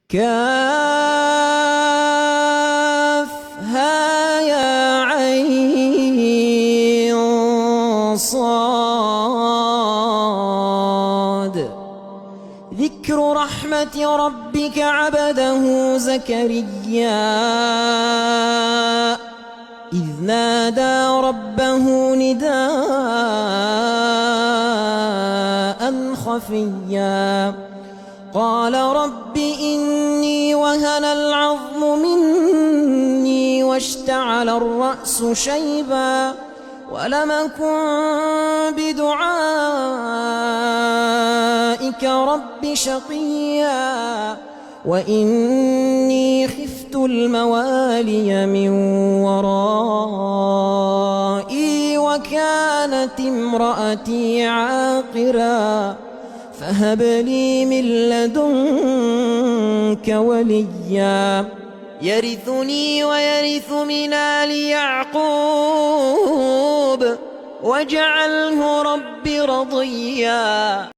كافها يا عين صاد. ذكر رحمة ربك عبده زكريا إذ نادى ربه نداء خفيا قال رب إني وهن العظم مني واشتعل الرأس شيبا ولم أكن بدعائك رب شقيا وإني خفت الموالي من ورائي وكانت امرأتي عاقرا فهب لي من لدنك وليا يرثني ويرث من آل يعقوب واجعله رب رضيا.